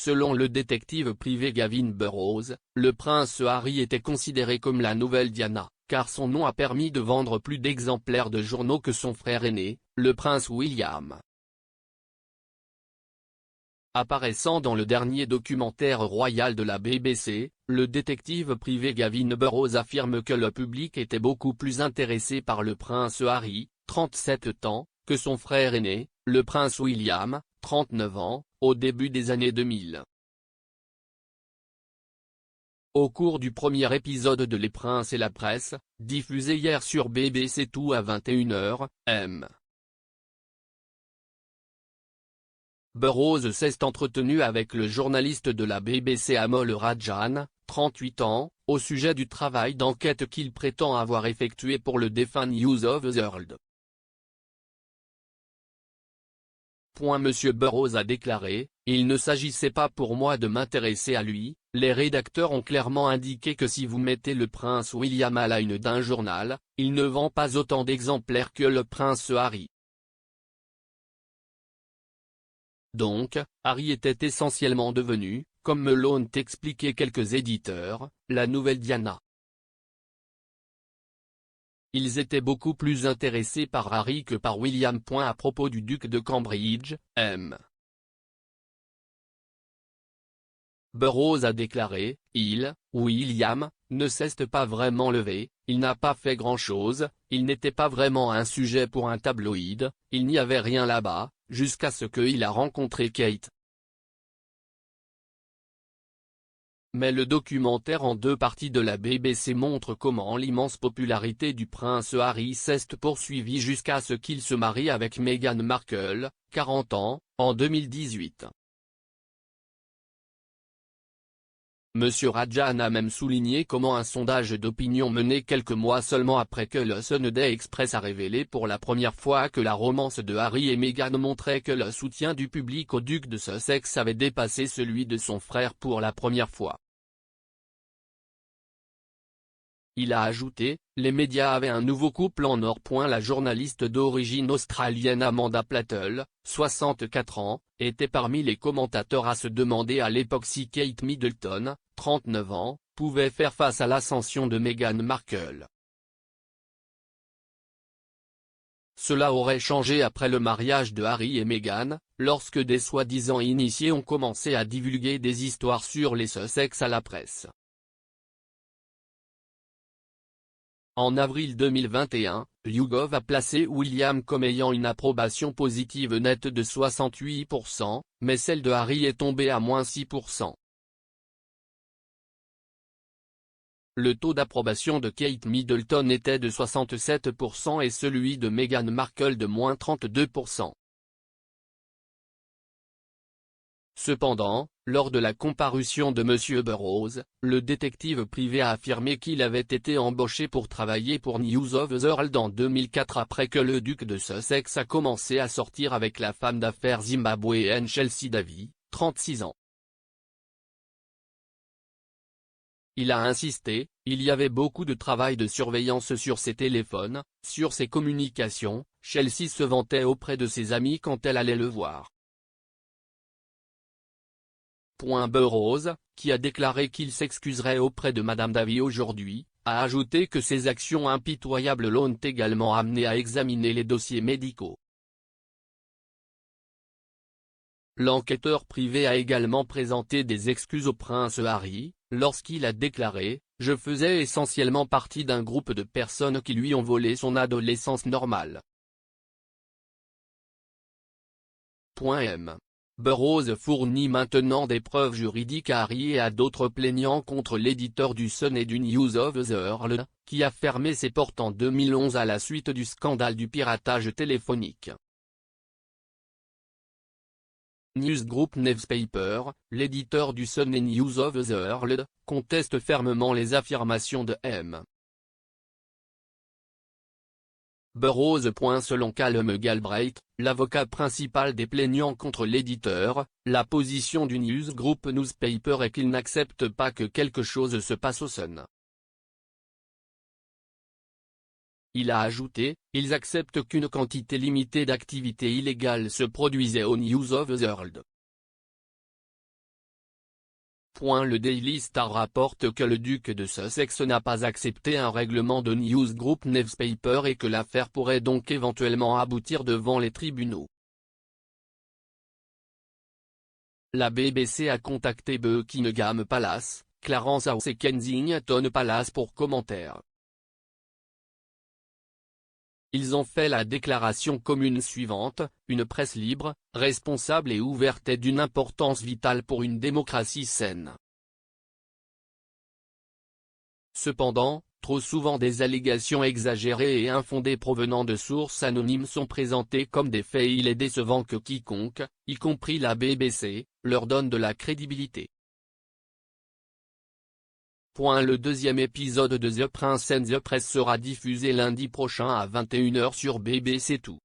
Selon le détective privé Gavin Burrows, le prince Harry était considéré comme la nouvelle Diana, car son nom a permis de vendre plus d'exemplaires de journaux que son frère aîné, le prince William. Apparaissant dans le dernier documentaire royal de la BBC, le détective privé Gavin Burrows affirme que le public était beaucoup plus intéressé par le prince Harry, 37 ans, que son frère aîné, le prince William, 39 ans, au début des années 2000. Au cours du premier épisode de Les Princes et la Presse, diffusé hier sur BBC 2 à 21h, M. Burrows s'est entretenu avec le journaliste de la BBC Amol Rajan, 38 ans, au sujet du travail d'enquête qu'il prétend avoir effectué pour le défunt News of the World. Monsieur Burrows a déclaré, « Il ne s'agissait pas pour moi de m'intéresser à lui, les rédacteurs ont clairement indiqué que si vous mettez le prince William à la une d'un journal, il ne vend pas autant d'exemplaires que le prince Harry. Donc, Harry était essentiellement devenu, comme me l'ont expliqué quelques éditeurs, la nouvelle Diana. Ils étaient beaucoup plus intéressés par Harry que par William. » À propos du duc de Cambridge, M. Burrows a déclaré, « William, ne s'est pas vraiment levé, il n'a pas fait grand-chose, il n'était pas vraiment un sujet pour un tabloïd, il n'y avait rien là-bas, jusqu'à ce qu'il a rencontré Kate. » Mais le documentaire en 2 parties de la BBC montre comment l'immense popularité du prince Harry s'est poursuivie jusqu'à ce qu'il se marie avec Meghan Markle, 40 ans, en 2018. Monsieur Rajan a même souligné comment un sondage d'opinion mené quelques mois seulement après que le Sunday Express a révélé pour la première fois que la romance de Harry et Meghan montrait que le soutien du public au duc de Sussex avait dépassé celui de son frère pour la première fois. Il a ajouté, « Les médias avaient un nouveau couple en or. » La journaliste d'origine australienne Amanda Plattle, 64 ans, était parmi les commentateurs à se demander à l'époque si Kate Middleton, 39 ans, pouvait faire face à l'ascension de Meghan Markle. Cela aurait changé après le mariage de Harry et Meghan, lorsque des soi-disant initiés ont commencé à divulguer des histoires sur les Sussex à la presse. En avril 2021, YouGov a placé William comme ayant une approbation positive nette de 68%, mais celle de Harry est tombée à -6%. Le taux d'approbation de Kate Middleton était de 67% et celui de Meghan Markle de -32%. Cependant, lors de la comparution de Monsieur Burrows, le détective privé a affirmé qu'il avait été embauché pour travailler pour News of the World en 2004 après que le duc de Sussex a commencé à sortir avec la femme d'affaires zimbabwéenne Chelsea Davy, 36 ans. Il a insisté, il y avait beaucoup de travail de surveillance sur ses téléphones, sur ses communications, Chelsea se vantait auprès de ses amis quand elle allait le voir. Burrows, qui a déclaré qu'il s'excuserait auprès de Madame Davy aujourd'hui, a ajouté que ses actions impitoyables l'ont également amené à examiner les dossiers médicaux. L'enquêteur privé a également présenté des excuses au prince Harry, lorsqu'il a déclaré « Je faisais essentiellement partie d'un groupe de personnes qui lui ont volé son adolescence normale. » M. Burrows fournit maintenant des preuves juridiques à Harry et à d'autres plaignants contre l'éditeur du Sun et du News of the World, qui a fermé ses portes en 2011 à la suite du scandale du piratage téléphonique. Newsgroup Newspaper, l'éditeur du Sun et News of the World, conteste fermement les affirmations de M. Burrows. Selon Callum Galbraith, l'avocat principal des plaignants contre l'éditeur, la position du Newsgroup Newspaper est qu'il n'accepte pas que quelque chose se passe au Sun. Il a ajouté, ils acceptent qu'une quantité limitée d'activités illégales se produisait au News of the World. Le Daily Star rapporte que le duc de Sussex n'a pas accepté un règlement de Newsgroup Newspaper et que l'affaire pourrait donc éventuellement aboutir devant les tribunaux. La BBC a contacté Buckingham Palace, Clarence House et Kensington Palace pour commentaires. Ils ont fait la déclaration commune suivante: une presse libre, responsable et ouverte est d'une importance vitale pour une démocratie saine. Cependant, trop souvent des allégations exagérées et infondées provenant de sources anonymes sont présentées comme des faits. Il est décevant que quiconque, y compris la BBC, leur donne de la crédibilité. Le deuxième épisode de The Prince and the Press sera diffusé lundi prochain à 21 h sur BBC Two.